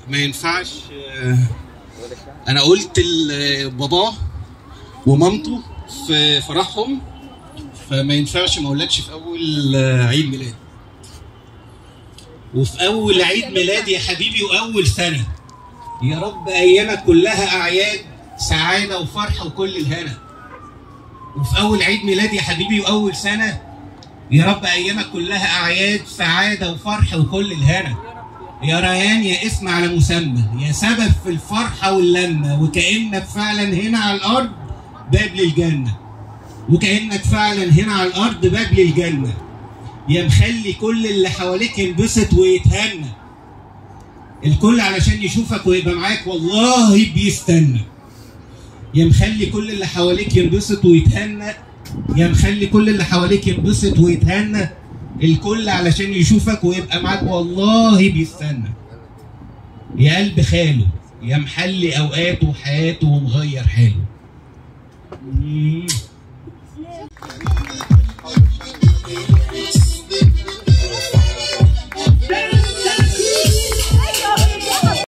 ما ينفعش. انا قلت لباباه ومامته في فرحهم، فما ينفعش ما اقولكش في اول عيد ميلاد. وفي اول عيد ميلاد يا حبيبي واول سنه، يا رب ايامك كلها اعياد سعاده وفرحه وكل الهنا. وفي اول عيد ميلاد يا حبيبي واول سنه، يا رب ايامك كلها اعياد سعاده وفرح وكل الهنا. يا ريان يا اسم على مسمى، يا سبب في الفرحه واللمه، وكانك فعلا هنا على الارض باب للجنه، وكانك فعلا هنا على الارض باب للجنه. يا مخلي كل اللي حواليك ينبسط ويتهنى، الكل علشان يشوفك ويبقى معاك والله بيستنى. يا مخلي كل اللي حواليك ينبسط ويتهنى، يا مخلي كل اللي حواليك ينبسط ويتهنى، الكل علشان يشوفك ويبقى معاك والله بيستنى. يا قلب خاله، يا محلي اوقاته وحياته ومغير حاله.